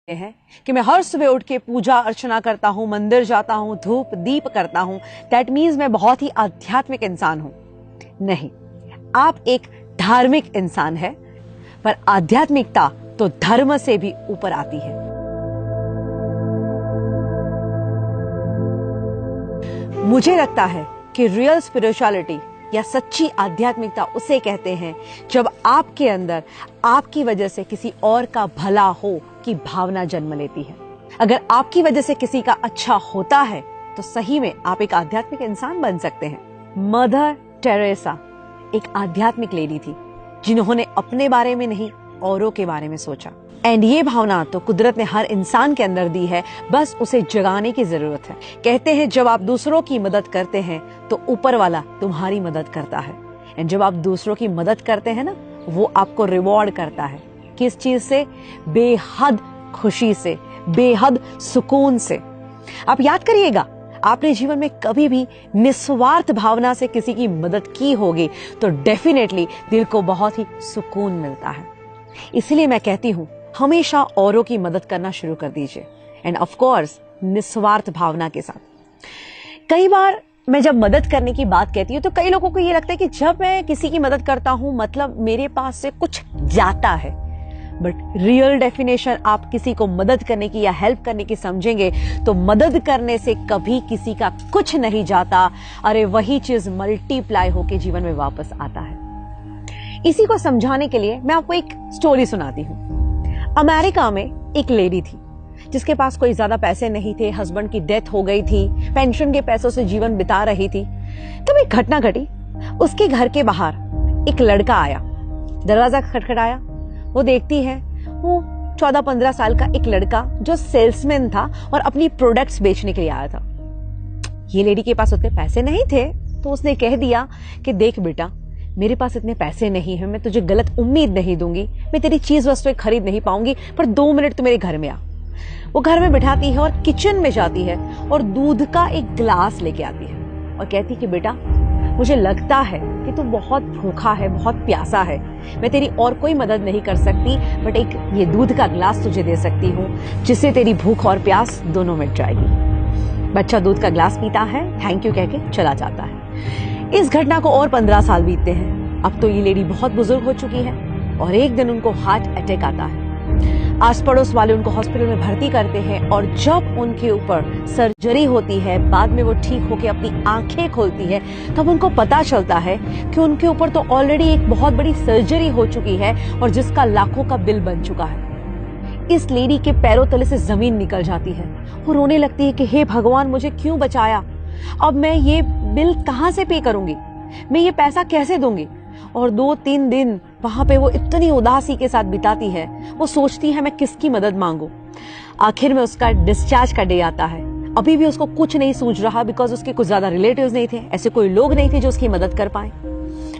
हैं कि मैं हर सुबह उठ के पूजा अर्चना करता हूं, मंदिर जाता हूं, धूप दीप करता हूं, दैट मीन्स मैं बहुत ही आध्यात्मिक इंसान हूं। नहीं, आप एक धार्मिक इंसान है, पर आध्यात्मिकता तो धर्म से भी ऊपर आती है। मुझे लगता है कि रियल स्पिरिचुअलिटी या सच्ची आध्यात्मिकता उसे कहते हैं जब आपके अंदर आपकी वजह से किसी और का भला हो की भावना जन्म लेती है। अगर आपकी वजह से किसी का अच्छा होता है तो सही में आप एक आध्यात्मिक इंसान बन सकते हैं। मदर टेरेसा एक आध्यात्मिक लेडी थी जिन्होंने अपने बारे में नहीं औरों के बारे में सोचा। एंड ये भावना तो कुदरत ने हर इंसान के अंदर दी है, बस उसे जगाने की जरूरत है। कहते हैं जब आप दूसरों की मदद करते हैं तो ऊपर वाला तुम्हारी मदद करता है। एंड जब आप दूसरों की मदद करते हैं ना, वो आपको रिवॉर्ड करता है। किस चीज से? बेहद खुशी से, बेहद सुकून से। आप याद करिएगा, आपने जीवन में कभी भी निस्वार्थ भावना से किसी की मदद की होगी तो डेफिनेटली दिल को बहुत ही सुकून मिलता है। इसलिए मैं कहती हूं, हमेशा औरों की मदद करना शुरू कर दीजिए, एंड ऑफ कोर्स निस्वार्थ भावना के साथ। कई बार मैं जब मदद करने की बात कहती हूँ तो कई लोगों को ये लगता है कि जब मैं किसी की मदद करता हूं मतलब मेरे पास से कुछ जाता है। बट रियल डेफिनेशन आप किसी को मदद करने की या हेल्प करने की समझेंगे तो मदद करने से कभी किसी का कुछ नहीं जाता। अरे वही चीज मल्टीप्लाई होके जीवन में वापस आता है। इसी को समझाने के लिए मैं आपको एक स्टोरी सुनाती हूँ। अमेरिका में एक लेडी थी जिसके पास कोई ज्यादा पैसे नहीं थे, हस्बैंड की डेथ हो गई थी, पेंशन के पैसों से जीवन बिता रही थी। तब एक घटना घटी। उसके घर के बाहर एक लड़का आया, दरवाजा खटखटाया। वो देखती है, वो 14-15 साल का एक लड़का जो सेल्समैन था और अपनी प्रोडक्ट्स बेचने के लिए आया था। ये लेडी के पास उतने पैसे नहीं थे तो उसने कह दिया कि देख बेटा, मेरे पास इतने पैसे नहीं है, मैं तुझे गलत उम्मीद नहीं दूंगी, मैं तेरी चीज वस्तुएं खरीद नहीं पाऊंगी, पर 2 मिनट तू मेरे घर में आ। वो घर में बिठाती है और किचन में जाती है और दूध का एक गिलास लेके आती है और कहती कि बेटा, मुझे लगता है कि तू बहुत भूखा है, बहुत प्यासा है, मैं तेरी और कोई मदद नहीं कर सकती, बट एक ये दूध का गिलास तुझे दे सकती हूँ जिससे तेरी भूख और प्यास दोनों मिट जाएगी। बच्चा दूध का गिलास पीता है, थैंक यू कह के चला जाता है। इस घटना को और 15 साल बीतते हैं। अब तो ये लेडी बहुत बुजुर्ग हो चुकी है और एक दिन उनको हार्ट अटैक आता है। आस पड़ोस वाले उनको हॉस्पिटल में भर्ती करते हैं और जब उनके ऊपर सर्जरी होती है, बाद में वो ठीक होकर अपनी आंखें खोलती है, तब उनको पता चलता है कि उनके ऊपर तो ऑलरेडी एक बहुत बड़ी सर्जरी हो चुकी है और जिसका लाखों का बिल बन चुका है। इस लेडी के पैरों तले से जमीन निकल जाती है और रोने लगती है कि हे भगवान, मुझे क्यों बचाया? अब मैं ये बिल कहां से पे करूंगी? मैं ये पैसा कैसे दूंगी? और 2-3 दिन वहां पे वो इतनी उदासी के साथ बिताती है। वो सोचती है मैं किसकी मदद मांगू। आखिर में उसका डिस्चार्ज का डे आता है। अभी भी उसको कुछ नहीं सूझ रहा, बिकॉज उसके कुछ ज्यादा रिलेटिव्स नहीं थे, ऐसे कोई लोग नहीं थे जो उसकी मदद कर पाए।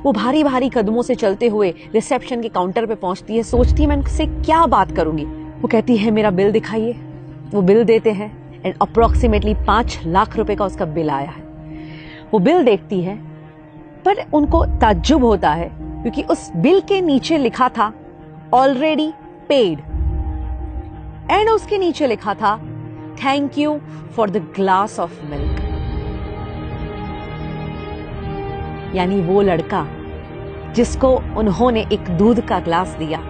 वो भारी भारी कदमों से चलते हुए रिसेप्शन के काउंटर पे पहुंचती है। सोचती है मैं उनसे क्या बात करूंगी। वो कहती है मेरा बिल दिखाइए। वो बिल देते हैं एंड अप्रोक्सीमेटली 5 लाख रुपए का उसका बिल आया है। वो बिल देखती है पर उनको ताज्जुब होता है क्योंकि उस बिल के नीचे लिखा था ऑलरेडी पेड, एंड उसके नीचे लिखा था thank you for the glass of milk. यानी वो लड़का जिसको उन्होंने एक दूध का ग्लास दिया,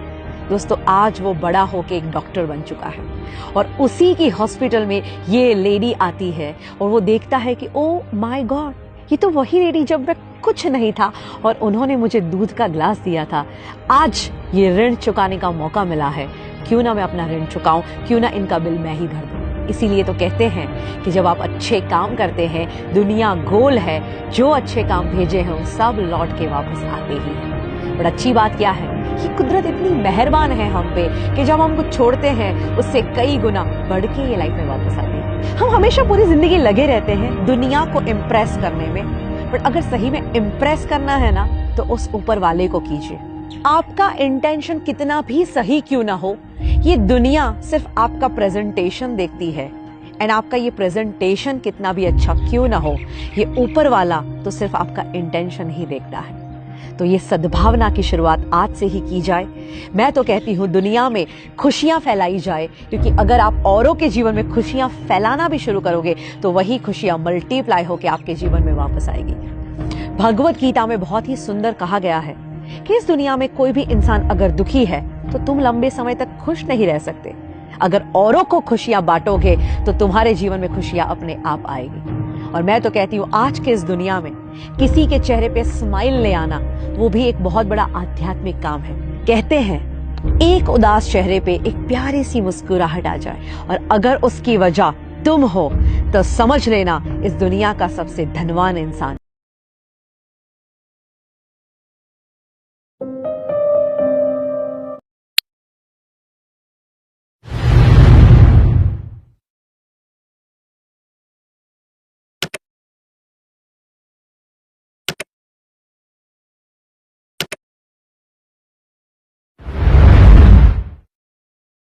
दोस्तों आज वो बड़ा होके एक डॉक्टर बन चुका है और उसी की हॉस्पिटल में ये लेडी आती है और वो देखता है कि ओ माय गॉड, ये तो वही लेडी जब मैं कुछ नहीं था और उन्होंने मुझे दूध का ग्लास दिया था। आज ये ऋण चुकाने का मौका मिला है, क्यों ना मैं अपना ऋण चुकाऊं, क्यों ना इनका बिल मैं ही भर दूं। इसीलिए तो कहते हैं कि जब आप अच्छे काम करते हैं, दुनिया गोल है, जो अच्छे काम भेजे हैं वो सब लौट के वापस आते ही हैं। बट अच्छी बात क्या है कि कुदरत इतनी मेहरबान है हम पे कि जब हम कुछ छोड़ते हैं उससे कई गुना बढ़ के ये लाइफ में वापस आती है। हम हमेशा पूरी जिंदगी लगे रहते हैं दुनिया को इम्प्रेस करने में, बट अगर सही में इम्प्रेस करना है ना तो उस ऊपर वाले को कीजिए। आपका इंटेंशन कितना भी सही क्यों ना हो, ये दुनिया सिर्फ आपका प्रेजेंटेशन देखती है, एंड आपका ये प्रेजेंटेशन कितना भी अच्छा क्यों ना हो, ये ऊपर वाला तो सिर्फ आपका इंटेंशन ही देखता है। तो ये सद्भावना की शुरुआत आज से ही की जाए। मैं तो कहती हूँ दुनिया में खुशियां फैलाई जाए, क्योंकि अगर आप औरों के जीवन में खुशियां फैलाना भी शुरू करोगे तो वही खुशियां मल्टीप्लाई होकर आपके जीवन में वापस आएगी। भगवत गीता में बहुत ही सुंदर कहा गया है कि इस दुनिया में कोई भी इंसान अगर दुखी है तो तुम लंबे समय तक खुश नहीं रह सकते। अगर औरों को खुशियां बांटोगे तो तुम्हारे जीवन में खुशियां अपने आप आएगी। और मैं तो कहती हूँ आज के इस दुनिया में किसी के चेहरे पे स्माइल ले आना वो भी एक बहुत बड़ा आध्यात्मिक काम है। कहते हैं एक उदास चेहरे पे एक प्यारी सी मुस्कुराहट आ जाए और अगर उसकी वजह तुम हो तो समझ लेना इस दुनिया का सबसे धनवान इंसान